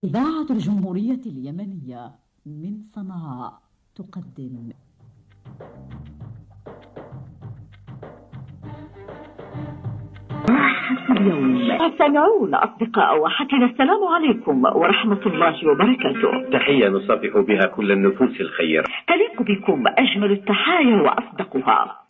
إذاعة الجمهورية اليمنية من صنعاء تقدم اليوم استمعون أصدقاء وحكنا السلام عليكم ورحمة الله وبركاته. تحية نصافح بها كل النفوس الخير، تليق بكم أجمل التحايا وأصدقها.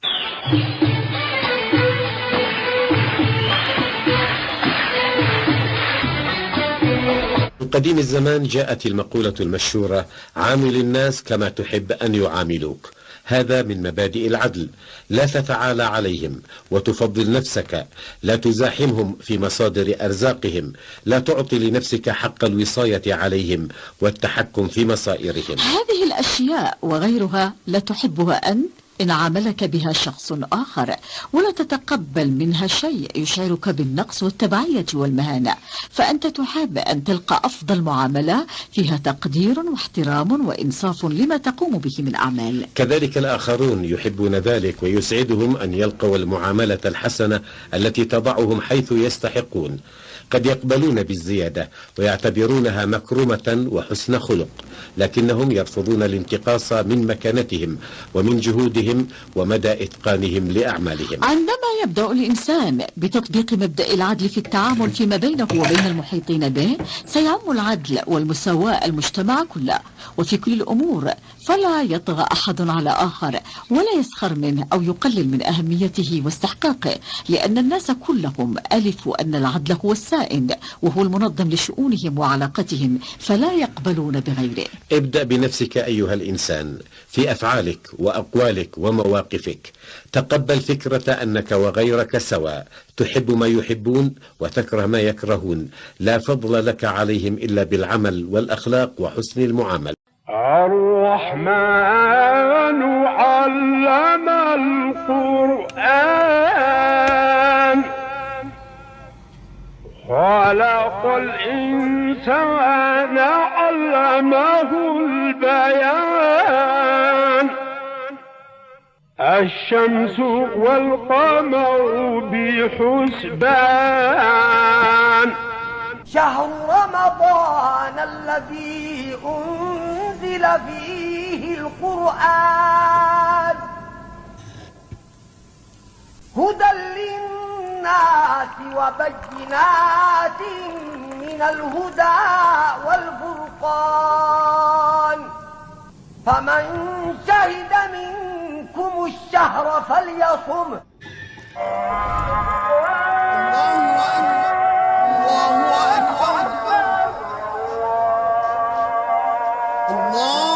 من قديم الزمان جاءت المقولة المشهورة: عامل الناس كما تحب أن يعاملوك. هذا من مبادئ العدل، لا تتعالى عليهم وتفضل نفسك، لا تزاحمهم في مصادر أرزاقهم، لا تعطي لنفسك حق الوصاية عليهم والتحكم في مصائرهم. هذه الأشياء وغيرها لا تحبها أنت إن عاملك بها شخص آخر، ولا تتقبل منها شيء يشعرك بالنقص والتبعية والمهانة، فأنت تحب أن تلقى أفضل معاملة فيها تقدير واحترام وإنصاف لما تقوم به من أعمال. كذلك الآخرون يحبون ذلك، ويسعدهم أن يلقوا المعاملة الحسنة التي تضعهم حيث يستحقون. قد يقبلون بالزيادة ويعتبرونها مكرمة وحسن خلق، لكنهم يرفضون الانتقاص من مكانتهم ومن جهودهم ومدى إتقانهم لأعمالهم. عندما يبدأ الإنسان بتطبيق مبدأ العدل في التعامل فيما بينه وبين المحيطين به، سيعم العدل والمساواة المجتمع كله وفي كل الأمور، فلا يطغى أحد على آخر ولا يسخر منه أو يقلل من أهميته واستحقاقه، لأن الناس كلهم ألفوا أن العدل هو السائد وهو المنظم لشؤونهم وعلاقتهم، فلا يقبلون بغيره. ابدأ بنفسك أيها الإنسان في أفعالك وأقوالك ومواقفك. تقبل فكرة أنك وغيرك سواء، تحب ما يحبون وتكره ما يكرهون، لا فضل لك عليهم إلا بالعمل والأخلاق وحسن المعاملة. الرحمن علم القرآن، خلق الإنسان علمه البيان، الشمس والقمر بحسبان، شهر رمضان الذي أنزل فيه القرآن هدى للناس وبينات من الهدى والفرقان، فمن شهد منكم الشهر فليصم. الله